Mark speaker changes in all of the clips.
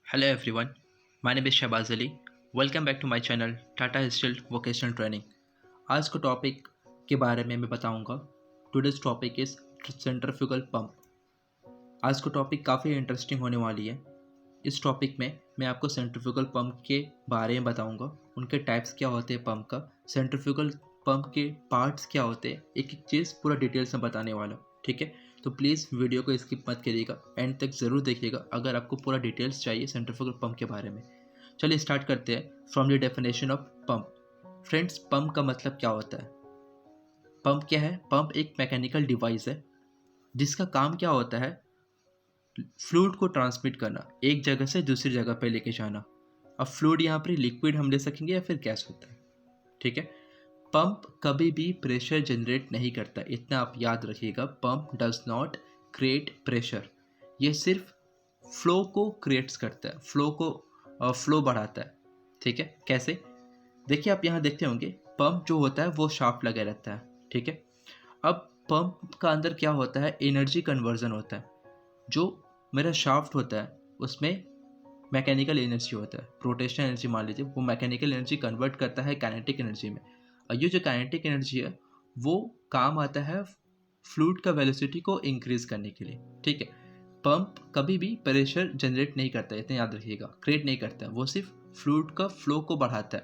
Speaker 1: Hello everyone, my name is Shahbaz Ali. Welcome back to my channel Tata Steel Vocational Training. आज का topic के बारे में मैं बताऊंगा. Today's topic is centrifugal pump. आज का टॉपिक काफ़ी इंटरेस्टिंग होने वाली है. इस टॉपिक में मैं आपको सेंट्रीफ्यूगल पंप के बारे में बताऊंगा. उनके टाइप्स क्या होते हैं पंप का, सेंट्रीफ्यूगल पंप के पार्ट्स क्या होते हैं, एक एक चीज़ पूरा डिटेल्स में बताने वाला हूँ. ठीक है, तो प्लीज़ वीडियो को स्किप मत करिएगा, एंड तक ज़रूर देखिएगा अगर आपको पूरा डिटेल्स चाहिए सेंट्रीफ्यूगल पंप के बारे में. चलिए स्टार्ट करते हैं from the definition of pump. Friends, pump का मतलब क्या होता है? पंप क्या है? पंप एक मैकेनिकल डिवाइस है जिसका काम क्या होता है, फ्लूइड को ट्रांसमिट करना, एक जगह से दूसरी जगह पे लेके जाना. अब फ्लूइड यहाँ पर लिक्विड हम ले सकेंगे या फिर गैस होता है. ठीक है, पंप कभी भी प्रेशर जनरेट नहीं करता, इतना आप याद रखिएगा. Pump does not create pressure, ये सिर्फ फ्लो को क्रिएट्स करता है, फ्लो बढ़ाता है. ठीक है, कैसे? देखिए, आप यहाँ देखते होंगे पंप जो होता है वो शाफ्ट लगा रहता है. ठीक है, अब पंप का अंदर क्या होता है, एनर्जी कन्वर्जन होता है. जो मेरा शाफ्ट होता है उसमें मैकेनिकल एनर्जी होता है, रोटेशनल एनर्जी मान लीजिए, वो मैकेनिकल एनर्जी कन्वर्ट करता है काइनेटिक एनर्जी में. और ये जो काइनेटिक एनर्जी है वो काम आता है फ्लूइड का वेलोसिटी को इंक्रीज करने के लिए. ठीक है, पंप कभी भी प्रेशर जनरेट नहीं करता, इतना याद रखिएगा, क्रिएट नहीं करता है, वो सिर्फ फ्लूइड का फ्लो को बढ़ाता है,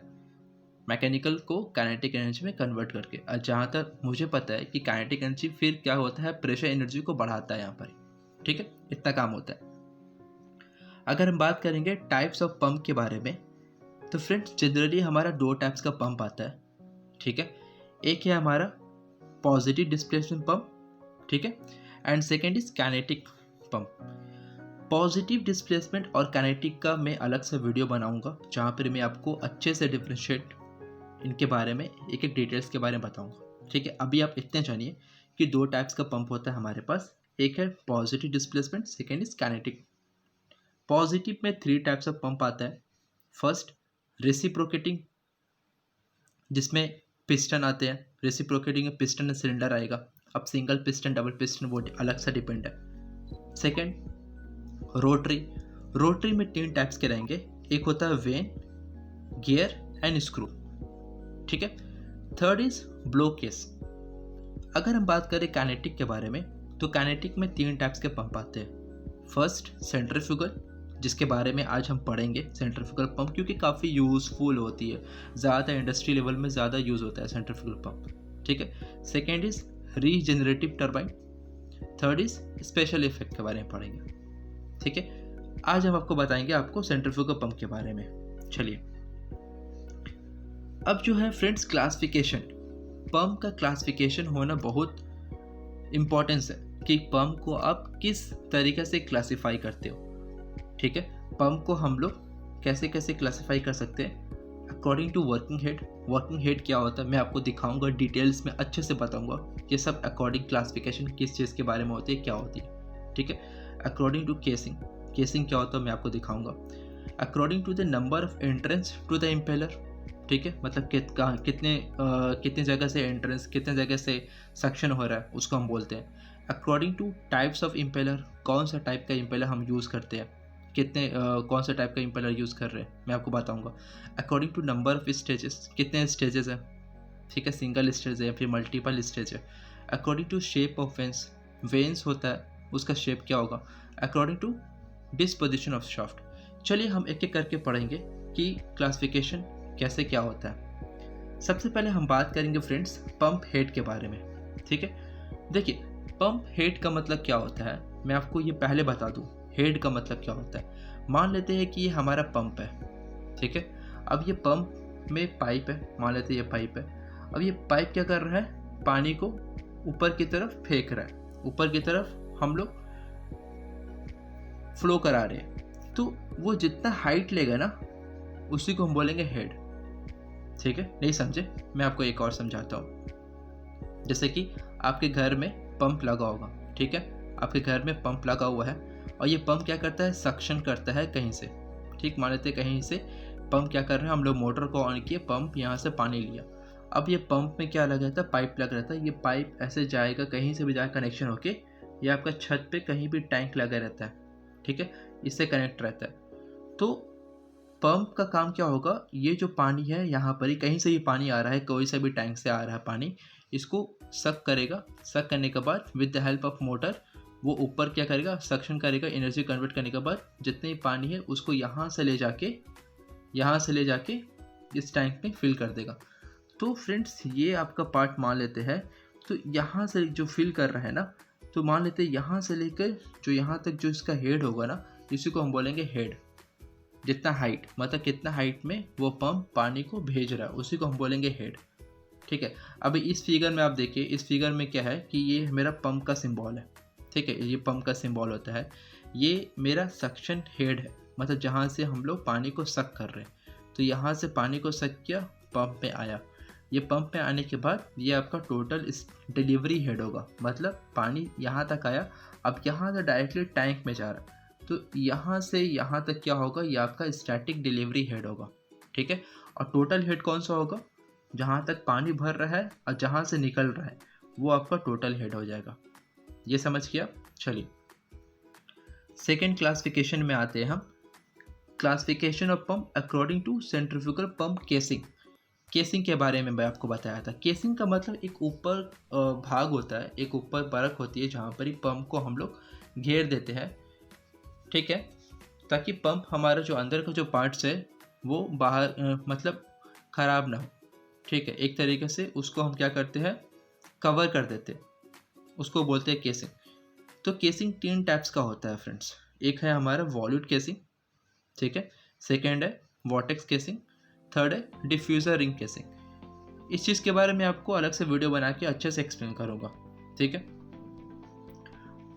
Speaker 1: मैकेनिकल को काइनेटिक एनर्जी में कन्वर्ट करके. और जहाँ तक मुझे पता है कि काइनेटिक एनर्जी फिर क्या होता है, प्रेशर एनर्जी को बढ़ाता है यहाँ पर. ठीक है, इतना काम होता है. अगर हम बात करेंगे टाइप्स ऑफ पंप के बारे में, तो फ्रेंड्स जनरली हमारा दो टाइप्स का पंप आता है. ठीक है, एक है हमारा पॉजिटिव डिस्प्लेसमेंट पंप. ठीक है, and second is kinetic pump. Positive displacement और काइनेटिक का मैं अलग से वीडियो बनाऊंगा जहाँ पर मैं आपको अच्छे से डिफ्रेंशिएट इनके बारे में एक एक डिटेल्स के बारे में बताऊंगा. ठीक है, अभी आप इतने जानिए कि दो टाइप्स का पंप होता है हमारे पास. एक है positive displacement, second is kinetic. Positive में 3 टाइप्स ऑफ पंप आता है. फर्स्ट, रेसिप्रोकेटिंग, जिसमें पिस्टन आते हैं. रेसिप्रोकेटिंग में पिस्टन में सिलेंडर आएगा. अब सिंगल पिस्टन, डबल पिस्टन वो अलग से डिपेंड है. Second, rotary. रोटरी में 3 टाइप्स के रहेंगे. एक होता है वेन, गियर एंड स्क्रू. ठीक है. Third is blow case. अगर हम बात करें काइनेटिक के बारे में, तो काइनेटिक में 3 टाइप्स के पंप आते हैं. फर्स्ट, सेंट्रीफ्यूगल, जिसके बारे में आज हम पढ़ेंगे. सेंट्रीफ्यूगल पंप क्योंकि काफ़ी यूज़फुल होती है, ज़्यादा इंडस्ट्री लेवल में ज़्यादा यूज़ होता है सेंट्रीफ्यूगल पंप. ठीक है. Second is regenerative turbine. Third is special effect के बारे में पढ़ेंगे. ठीक है, आज हम आपको बताएंगे आपको सेंट्रीफ्यूगल पंप के बारे में. चलिए, अब जो है फ्रेंड्स क्लासिफिकेशन, पंप का क्लासिफिकेशन होना बहुत इम्पोर्टेंस है कि पंप को आप किस तरीके से क्लासीफाई करते हो. ठीक है, पंप को हम लोग कैसे कैसे क्लासीफाई कर सकते हैं according to working head. Working head क्या होता है मैं आपको दिखाऊंगा, डिटेल्स में अच्छे से बताऊंगा. ये सब अकॉर्डिंग क्लासिफिकेशन किस चीज़ के बारे में होती है, क्या होती है. ठीक है, अकॉर्डिंग टू केसिंग, केसिंग क्या होता है मैं आपको दिखाऊंगा. According to the number of entrance to the impeller. ठीक है, मतलब कितने जगह से एंट्रेंस, कितने जगह से सक्शन हो रहा है, उसको हम बोलते हैं. According two types of impeller, कौन सा टाइप का इम्पेलर हम यूज़ करते हैं, कौन सा टाइप का इम्पेलर यूज़ कर रहे हैं मैं आपको बताऊंगा. According to number of stages, कितने स्टेजेस हैं. ठीक है, सिंगल स्टेज है या फिर मल्टीपल स्टेज है. According to shape of vanes, vanes होता है उसका शेप क्या होगा. According to disposition of shaft. चलिए हम एक एक करके पढ़ेंगे कि क्लासिफिकेशन कैसे क्या होता है. सबसे पहले हम बात करेंगे फ्रेंड्स पंप हेड के बारे में. ठीक है, देखिए पंप हेड का मतलब क्या होता है मैं आपको ये पहले बता दूं. हेड का मतलब क्या होता है, मान लेते हैं कि ये हमारा पंप है. ठीक है, अब ये पंप में पाइप है, मान लेते हैं ये पाइप है. अब ये पाइप क्या कर रहा है, पानी को ऊपर की तरफ फेंक रहा है, ऊपर की तरफ हम लोग फ्लो करा रहे हैं. तो वो जितना हाइट लेगा ना उसी को हम बोलेंगे हेड. ठीक है, नहीं समझे, मैं आपको एक और समझाता हूँ. जैसे कि आपके घर में पंप लगा होगा. ठीक है, आपके घर में पंप लगा हुआ है और ये पंप क्या करता है, सक्शन करता है कहीं से. ठीक, मान लेते कहीं से पंप क्या कर रहा है, हम लोग मोटर को ऑन किए, पंप यहाँ से पानी लिया. अब ये पंप में क्या लगा रहता है, पाइप लगा रहता है. ये पाइप ऐसे जाएगा, कहीं से भी जाएगा कनेक्शन होके, ये आपका छत पे कहीं भी टैंक लगा रहता है. ठीक है, इससे कनेक्ट रहता है. तो पंप का काम क्या होगा, ये जो पानी है यहाँ पर ही कहीं से भी पानी आ रहा है, कोई सा भी टैंक से आ रहा है पानी, इसको सक करेगा। सक करने के बाद with the help of motor वो ऊपर क्या करेगा, सक्शन करेगा। एनर्जी कन्वर्ट करने के बाद जितने पानी है उसको यहाँ से ले जाके इस टैंक में फिल कर देगा। तो फ्रेंड्स ये आपका पार्ट मान लेते हैं। तो यहाँ से जो फिल कर रहा है ना, तो मान लेते हैं यहाँ से लेकर जो यहाँ तक जो इसका हेड होगा ना, इसी को हम बोलेंगे हेड। जितना हाइट, मतलब कितना हाइट में वो पंप पानी को भेज रहा है, उसी को हम बोलेंगे हेड। ठीक है। अभी इस फिगर में आप देखिए, इस फिगर में क्या है कि ये मेरा पंप का सिंबल है। ठीक है, ये पंप का सिंबल होता है। ये मेरा सक्शन हेड है, मतलब जहाँ से हम लोग पानी को सक कर रहे हैं। तो यहाँ से पानी को सक किया, पंप में आया। ये पंप में आने के बाद ये आपका टोटल डिलीवरी हेड होगा, मतलब पानी यहाँ तक आया, अब यहाँ से डायरेक्टली टैंक में जा रहा है। तो यहाँ से यहाँ तक क्या होगा, ये आपका स्टैटिक डिलीवरी हेड होगा। ठीक है। और टोटल हेड कौन सा होगा, जहाँ तक पानी भर रहा है और जहाँ से निकल रहा है, वो आपका टोटल हेड हो जाएगा। ये समझ गया। चलिए सेकेंड क्लासिफिकेशन में आते हैं हम। Classification of pump according to centrifugal pump casing. Casing के बारे में मैं आपको बताया था। केसिंग का मतलब एक ऊपर भाग होता है, एक ऊपर परत होती है जहाँ पर ही पंप को हम लोग घेर देते हैं। ठीक है, ताकि पंप हमारा जो अंदर का जो पार्ट्स है वो बाहर मतलब ख़राब ना हो। ठीक है, एक तरीके से उसको हम क्या करते हैं, कवर कर देते हैं, उसको बोलते हैं केसिंग। तो केसिंग 3 टाइप्स का होता है फ्रेंड्स। एक है हमारा वॉल्यूट केसिंग, ठीक है, सेकेंड है वॉटेक्स केसिंग, थर्ड है डिफ्यूज़र रिंग केसिंग। इस चीज़ के बारे में आपको अलग से वीडियो बना के अच्छे से एक्सप्लेन करूँगा। ठीक है।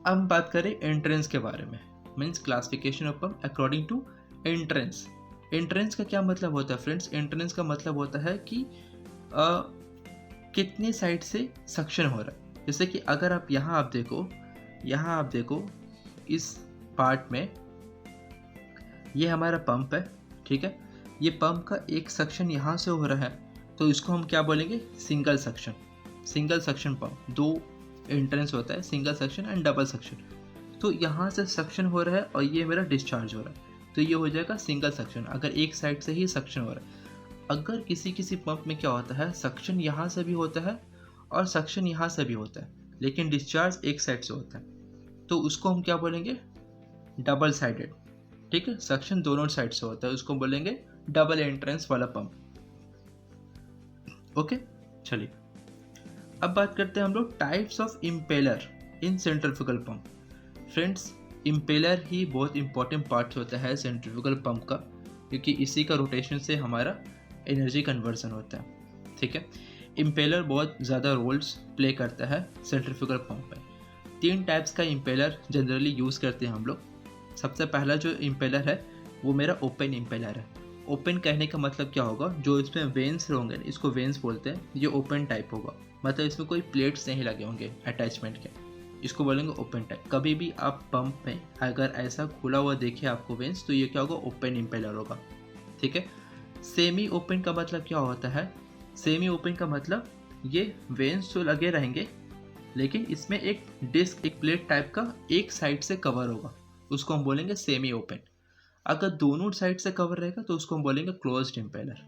Speaker 1: अब हम बात करें एंट्रेंस के बारे में, means classification of pump according to entrance. Entrance का क्या मतलब होता है फ्रेंड्स? एंट्रेंस का मतलब होता है कि कितने साइड से सक्शन हो रहा है। जैसे कि अगर आप यहाँ आप देखो इस पार्ट में ये हमारा पंप है। ठीक है, ये पंप का एक सक्शन यहाँ से हो रहा है, तो इसको हम क्या बोलेंगे, single suction. Single suction pump, 2 entrance होता है, single suction and double suction. तो यहाँ से सक्शन हो रहा है और ये मेरा डिस्चार्ज हो रहा है, तो ये हो जाएगा सिंगल सक्शन, अगर एक साइड से ही सक्शन हो रहा है। अगर किसी पंप में क्या होता है, सक्शन यहाँ से भी होता है और सक्शन यहाँ से भी होता है, लेकिन डिस्चार्ज एक साइड से होता है, तो उसको हम क्या बोलेंगे, डबल साइडेड। ठीक है, सक्शन दोनों साइड से होता है, उसको बोलेंगे डबल एंट्रेंस वाला पंप। ओके, चलिए अब बात करते हैं हम लोग types of impeller in centrifugal pump. Friends, impeller ही बहुत इंपॉर्टेंट पार्ट होता है सेंट्रीफ्यूगल पंप का, क्योंकि इसी का रोटेशन से हमारा एनर्जी कन्वर्जन होता है। ठीक है, इम्पेलर बहुत ज़्यादा रोल्स प्ले करता है सेंट्रीफ्यूगल पंप में। 3 टाइप्स का इम्पेलर जनरली यूज़ करते हैं हम लोग। सबसे पहला जो इम्पेलर है वो मेरा ओपन इम्पेलर है। ओपन कहने का मतलब क्या होगा, जो इसमें वेंस होंगे, इसको वेंस बोलते हैं, ये ओपन टाइप होगा, मतलब इसमें कोई प्लेट्स नहीं लगे होंगे अटैचमेंट के, इसको बोलेंगे ओपन टाइप। कभी भी आप पंप में अगर ऐसा खुला हुआ देखे आपको वेंस, तो ये क्या होगा, ओपन इम्पेलर होगा। ठीक है। सेमी ओपन का मतलब क्या होता है? सेमी ओपन का मतलब ये वेंस तो लगे रहेंगे, लेकिन इसमें एक डिस्क, एक प्लेट टाइप का एक साइड से कवर होगा, उसको हम बोलेंगे सेमी ओपन। अगर दोनों साइड से कवर रहेगा तो उसको हम बोलेंगे क्लोज्ड इम्पेलर।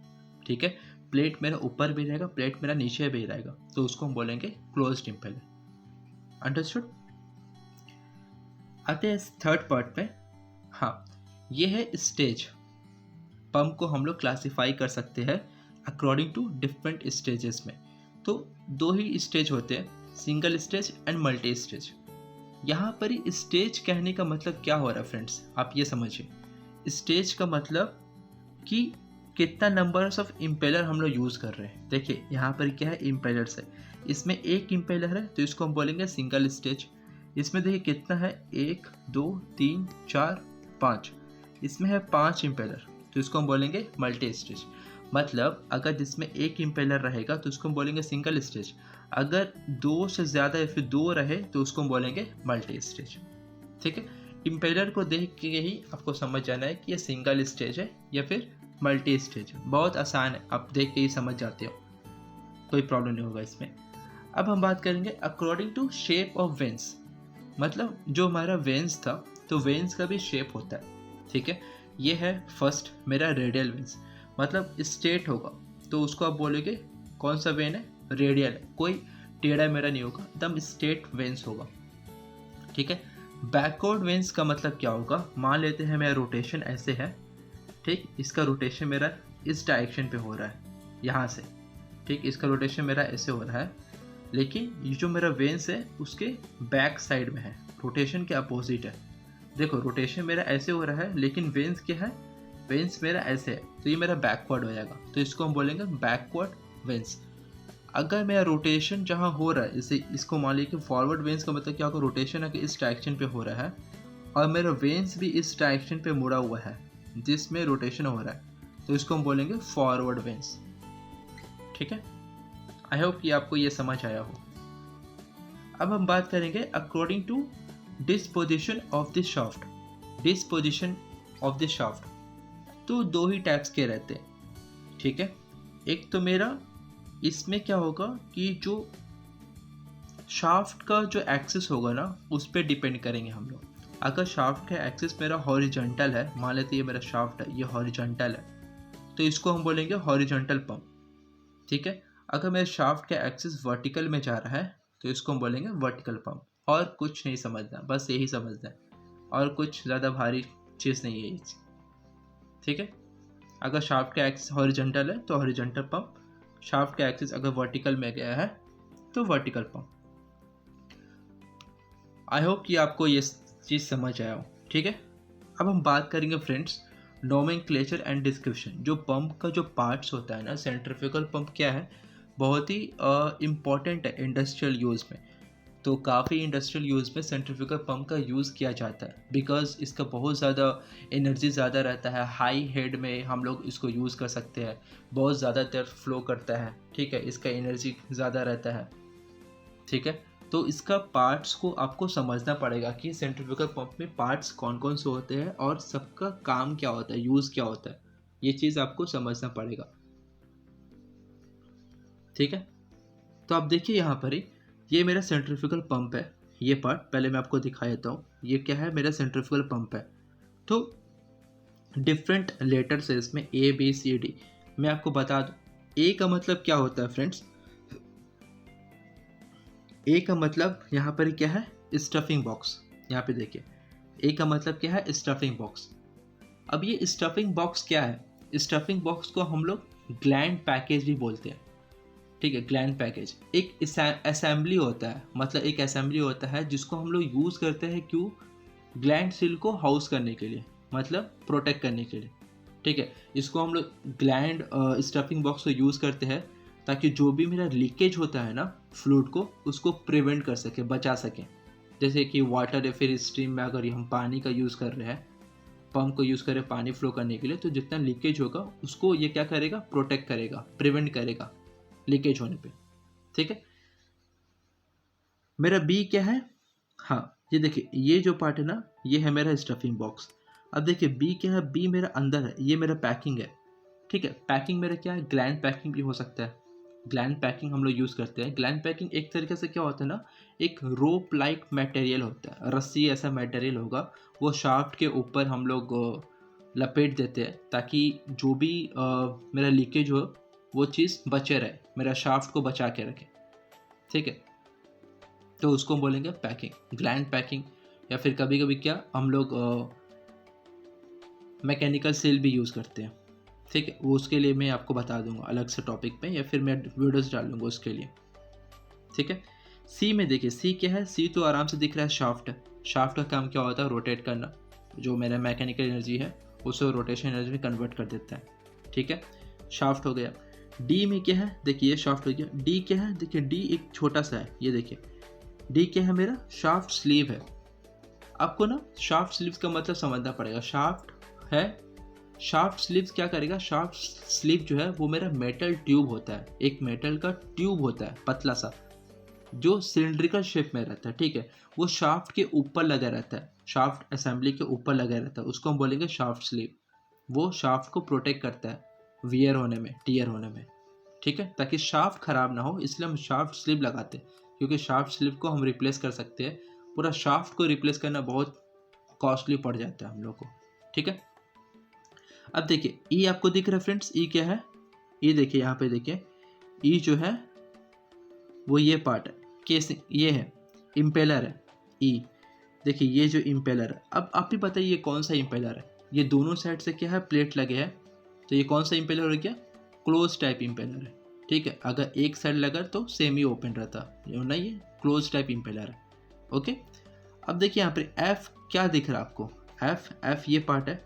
Speaker 1: ठीक है, प्लेट मेरा ऊपर भी रहेगा, प्लेट मेरा नीचे भी रहेगा, तो उसको हम बोलेंगे क्लोज्ड इम्पेलर। अंडरस्टूड। आते हैं थर्ड पार्ट में। हाँ, ये है स्टेज। पंप को हम लोग क्लासीफाई कर सकते हैं अकॉर्डिंग टू डिफरेंट स्टेजेस में। तो 2 ही स्टेज होते हैं, single stage and multi stage. यहाँ पर ही स्टेज कहने का मतलब क्या हो रहा है फ्रेंड्स, आप ये समझिए। स्टेज का मतलब कि कितना नंबर्स ऑफ इम्पेलर हम लोग यूज़ कर रहे हैं। देखिए यहाँ पर क्या है, इम्पेलर्स है, इसमें एक इम्पेलर है तो इसको हम बोलेंगे सिंगल स्टेज। इसमें देखिए कितना है, 1 2 3 4 5, इसमें है 5 इम्पेलर, तो इसको हम बोलेंगे मल्टी स्टेज। मतलब अगर जिसमें एक इम्पेलर रहेगा तो उसको हम बोलेंगे सिंगल स्टेज, अगर 2 से ज़्यादा या फिर 2 रहे तो उसको हम बोलेंगे मल्टी स्टेज। ठीक है, इम्पेलर को देख के ही आपको समझ जाना है कि ये सिंगल स्टेज है या फिर मल्टी स्टेज है। बहुत आसान है, आप देख के ही समझ जाते हो, कोई प्रॉब्लम नहीं होगा इसमें। अब हम बात करेंगे according to shape of vanes. मतलब जो हमारा वेंस था, तो वेंस का भी शेप होता है। ठीक है, ये है फर्स्ट मेरा रेडियल वेन्स, मतलब स्ट्रेट होगा तो उसको आप बोलोगे कौन सा वेन है, रेडियल है, कोई टेढ़ा मेरा नहीं होगा, एकदम स्ट्रेट वेन्स होगा। ठीक है। बैकवर्ड वेन्स का मतलब क्या होगा, मान लेते हैं मेरा रोटेशन ऐसे है, ठीक, इसका रोटेशन मेरा इस डायरेक्शन पे हो रहा है यहाँ से, ठीक, इसका रोटेशन मेरा ऐसे हो रहा है, लेकिन ये जो मेरा वेन्स है उसके बैक साइड में है, रोटेशन के अपोजिट है। देखो रोटेशन मेरा ऐसे हो रहा है लेकिन वेन्स क्या है, वेन्स मेरा ऐसे है, तो ये मेरा बैकवर्ड हो जाएगा, तो इसको हम बोलेंगे बैकवर्ड वेन्स। अगर मेरा रोटेशन जहाँ हो रहा है, जैसे इसको मान लीजिए कि फॉरवर्ड वेन्स का मतलब क्या होगा, रोटेशन अगर इस डायरेक्शन पे हो रहा है और मेरा वेन्स भी इस डायरेक्शन पे मुड़ा हुआ है जिसमें रोटेशन हो रहा है, तो इसको हम बोलेंगे फॉरवर्ड वेन्स। ठीक है, आई होप कि आपको ये समझ आया हो। अब हम बात करेंगे according to disposition of the shaft. Disposition of the shaft तो दो ही टाइप्स के रहते हैं। ठीक है, एक तो मेरा इसमें क्या होगा कि जो शाफ्ट का जो एक्सिस होगा ना उस पर डिपेंड करेंगे हम लोग। अगर शाफ्ट का एक्सिस मेरा हॉरिजॉन्टल है, मान लेते ये मेरा शाफ्ट है, ये हॉरिजॉन्टल है, तो इसको हम बोलेंगे हॉरिजॉन्टल पंप। ठीक है, अगर मेरे शाफ्ट का एक्सिस वर्टिकल में जा रहा है तो इसको हम बोलेंगे वर्टिकल पंप। और कुछ नहीं समझना, बस यही समझना है, और कुछ ज़्यादा भारी चीज़ नहीं है ये। ठीक है, अगर शाफ्ट का एक्सिस हॉरिजॉन्टल है तो हॉरिजॉन्टल पंप, शाफ्ट का एक्सिस अगर वर्टिकल में गया है तो वर्टिकल पंप। आई होप कि आपको ये चीज़ समझ आया हो। ठीक है, अब हम बात करेंगे फ्रेंड्स नोमेनक्लेचर एंड डिस्क्रिप्शन। जो पंप का जो पार्ट्स होता है ना, सेंट्रीफ्यूगल पंप क्या है, बहुत ही इम्पॉर्टेंट है इंडस्ट्रियल यूज़ में। तो काफ़ी इंडस्ट्रियल यूज़ में सेंट्रीफ्यूगल पंप का यूज़ किया जाता है, बिकॉज इसका बहुत ज़्यादा एनर्जी ज़्यादा रहता है, हाई हेड में हम लोग इसको यूज़ कर सकते हैं, बहुत ज़्यादा देर फ्लो करता है। ठीक है, इसका एनर्जी ज़्यादा रहता है। ठीक है, तो इसका पार्ट्स को आपको समझना पड़ेगा कि सेंट्रीफ्यूगल पंप में पार्ट्स कौन कौन से होते हैं और सबका काम क्या होता है, यूज़ क्या होता है, ये चीज़ आपको समझना पड़ेगा। ठीक है, तो आप देखिए यहाँ पर ही ये मेरा सेंट्रीफ्यूगल पंप है। ये पार्ट पहले मैं आपको दिखा देता हूँ, ये क्या है, मेरा सेंट्रीफ्यूगल पंप है। तो डिफरेंट लेटर्स है इसमें, ए बी सी डी। मैं आपको बता दूँ ए का मतलब क्या होता है फ्रेंड्स। ए का मतलब यहाँ पर क्या है, स्टफिंग बॉक्स। यहाँ पे देखिए ए का मतलब क्या है, स्टफिंग बॉक्स। अब ये स्टफिंग बॉक्स क्या है, स्टफिंग बॉक्स को हम लोग ग्लैंड पैकेज भी बोलते हैं। ठीक है, ग्लैंड पैकेज एक असेंबली होता है, मतलब एक असेंबली होता है जिसको हम लोग यूज़ करते हैं, क्यों, ग्लैंड सेल को हाउस करने के लिए, मतलब प्रोटेक्ट करने के लिए। ठीक है, इसको हम लोग ग्लैंड स्टफिंग बॉक्स को यूज़ करते हैं ताकि जो भी मेरा लीकेज होता है ना फ्लूइड को, उसको प्रिवेंट कर सके, बचा सके। जैसे कि वाटर या फिर स्ट्रीम में अगर हम पानी का यूज़ कर रहे हैं, पंप को यूज़ करें पानी फ्लो करने के लिए, तो जितना लीकेज होगा उसको ये क्या करेगा, प्रोटेक्ट करेगा, प्रिवेंट करेगा लीकेज होने पे। ठीक है, मेरा बी क्या है, हाँ ये देखिए ये जो पार्ट है ना, ये है मेरा स्टफिंग बॉक्स। अब देखिए बी क्या है, बी मेरा अंदर है, ये मेरा पैकिंग है। ठीक है, पैकिंग मेरा क्या है, ग्लैंड पैकिंग भी हो सकता है, ग्लैंड पैकिंग हम लोग यूज़ करते हैं। ग्लैंड पैकिंग एक तरीके से क्या होता है ना, एक रोप लाइक मटेरियल होता है, रस्सी ऐसा मटेरियल होगा, वो शाफ्ट के ऊपर हम लोग लपेट देते हैं ताकि जो भी मेरा लीकेज हो वो चीज़ बचे रहे, मेरा शाफ्ट को बचा के रखे। ठीक है, तो उसको बोलेंगे पैकिंग, ग्लैंड पैकिंग। या फिर कभी कभी क्या हम लोग मैकेनिकल सील भी यूज़ करते हैं। ठीक है, वो उसके लिए मैं आपको बता दूंगा अलग से टॉपिक पे, या फिर मैं वीडियोस डाल दूंगा उसके लिए। ठीक है, सी में देखिए सी क्या है, सी तो आराम से दिख रहा है, शाफ्ट है। शाफ्ट का काम क्या होता है, रोटेट करना, जो मेरा मैकेनिकल एनर्जी है उसे रोटेशन एनर्जी में कन्वर्ट कर देता है। ठीक है, शाफ्ट हो गया। डी में क्या है, देखिए शाफ्ट हो गया। डी क्या है, देखिए डी एक छोटा सा है, ये देखिए डी क्या है, मेरा शाफ्ट स्लीव है। आपको ना शाफ्ट स्लीव का मतलब समझना पड़ेगा। शाफ्ट है, शाफ्ट स्लीव क्या करेगा, शाफ्ट स्लीव जो है वो मेरा मेटल ट्यूब होता है, एक मेटल का ट्यूब होता है पतला सा, जो सिलिंड्रिकल शेप में रहता है। ठीक है, वो शाफ्ट के ऊपर लगा रहता है, शाफ्ट असेंबली के ऊपर लगा रहता है, उसको हम बोलेंगे शाफ्ट स्लीव। वो शाफ्ट को प्रोटेक्ट करता है वियर होने में, टीयर होने में। ठीक है, ताकि शाफ्ट खराब ना हो, इसलिए हम शाफ्ट स्लीव लगाते हैं, क्योंकि शाफ्ट स्लीव को हम रिप्लेस कर सकते हैं। पूरा शाफ्ट को रिप्लेस करना बहुत कॉस्टली पड़ जाता है हम लोग को। ठीक है, अब देखिए ई आपको दिख रहा है फ्रेंड्स, ई क्या है, ई देखिए यहाँ पे देखिए, ई जो है वो ये पार्ट है, केसिंग ये है, इम्पेलर है ई। देखिए ये जो इम्पेलर है, अब आप ही बताइए ये कौन सा इम्पेलर है, ये दोनों साइड से क्या है प्लेट लगे हैं, तो ये कौन सा इम्पेलर है, क्या क्लोज टाइप इम्पेलर है, ठीक है। अगर एक साइड लगा तो सेमी ओपन रहता, ये ना, ये क्लोज टाइप इम्पेलर है, ओके। अब देखिए यहाँ पर एफ क्या दिख रहा है आपको, एफ ये पार्ट है,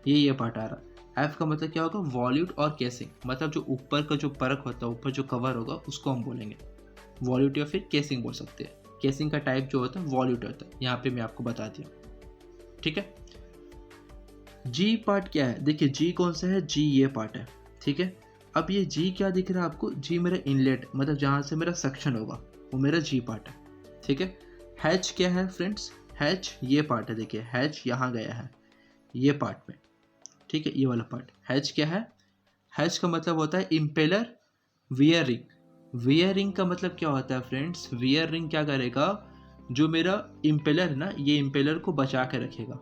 Speaker 1: ये पार्ट आ रहा है। एफ का मतलब क्या होगा, वॉल्यूट और केसिंग, मतलब जो ऊपर का जो परख होता है, ऊपर जो कवर होगा उसको हम बोलेंगे वॉल्यूट या फिर केसिंग बोल सकते हैं। केसिंग का टाइप जो होता है वॉल्यूट होता है, यहाँ पे मैं आपको बता दिया, ठीक है। जी पार्ट क्या है, देखिए जी कौन सा है, जी ये पार्ट है, ठीक है। अब ये जी क्या दिख रहा है आपको, जी मेरा इनलेट, मतलब जहाँ से मेरा सक्शन होगा वो मेरा जी पार्ट है, ठीक है। हैच क्या है फ्रेंड्स, हैच ये पार्ट है, देखिए हैच यहाँ गया है ये पार्ट में, ठीक है, ये वाला पार्ट। हैच क्या है, हैच का मतलब होता है impeller wear ring. Wear ring का मतलब क्या होता है फ्रेंड्स, वियर रिंग क्या करेगा, जो मेरा इम्पेलर है ना, ये इम्पेलर को बचा के रखेगा,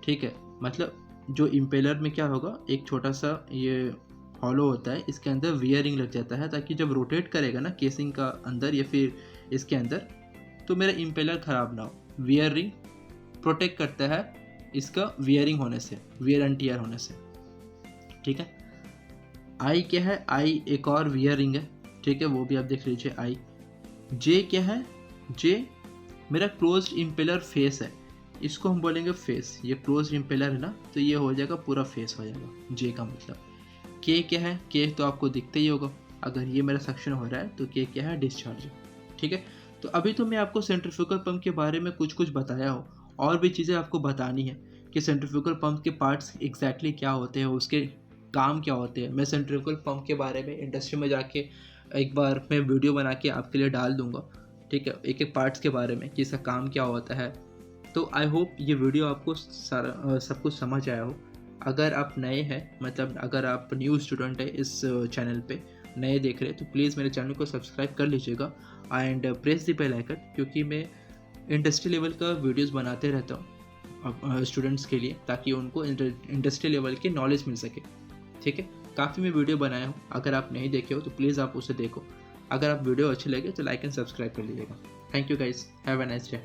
Speaker 1: ठीक है। मतलब जो इम्पेलर में क्या होगा, एक छोटा सा ये हॉलो होता है, इसके अंदर वियर रिंग लग जाता है, ताकि जब रोटेट करेगा ना केसिंग का अंदर या फिर इसके अंदर, तो मेरा इम्पेलर ख़राब ना हो। वियर रिंग प्रोटेक्ट करता है इसका वियरिंग होने से, वियर एंड टियर होने से, ठीक है। आई क्या है, आई एक और वियर रिंग है, ठीक है, वो भी आप देख लीजिए आई। जे क्या है, जे मेरा क्लोज्ड इम्पेलर फेस है, इसको हम बोलेंगे फेस, ये क्लोज्ड इम्पेलर है ना, तो ये हो जाएगा पूरा फेस हो जाएगा जे का मतलब। के क्या है, के तो आपको दिखते ही होगा, अगर ये मेरा सक्शन हो रहा है तो के क्या है, डिस्चार्ज, ठीक है। तो अभी तो मैं आपको सेंट्रीफ्यूगल पंप के बारे में कुछ बताया हो, और भी चीज़ें आपको बतानी है कि सेंट्रीफ्यूगल पंप के पार्ट्स एग्जैक्टली क्या होते हैं, उसके काम क्या होते हैं। मैं सेंट्रीफ्यूगल पंप के बारे में इंडस्ट्री में जाके एक बार मैं वीडियो बना के आपके लिए डाल दूंगा, ठीक है, एक एक पार्ट्स के बारे में कि इसका काम क्या होता है। तो आई होप ये वीडियो आपको सारा सब कुछ समझ आया हो। अगर आप नए हैं, मतलब अगर आप न्यू स्टूडेंट है इस चैनल पे नए देख रहे हैं, तो प्लीज़ मेरे चैनल को सब्सक्राइब कर लीजिएगा and press the bell icon, क्योंकि मैं इंडस्ट्री लेवल का वीडियोस बनाते रहता हूँ स्टूडेंट्स के लिए, ताकि उनको इंडस्ट्री लेवल की नॉलेज मिल सके, ठीक है। काफ़ी मैं वीडियो बनाया हूँ, अगर आप नहीं देखे हो तो प्लीज़ आप उसे देखो। अगर आप वीडियो अच्छे लगे तो लाइक एंड सब्सक्राइब कर लीजिएगा। Thank you guys, have a nice day.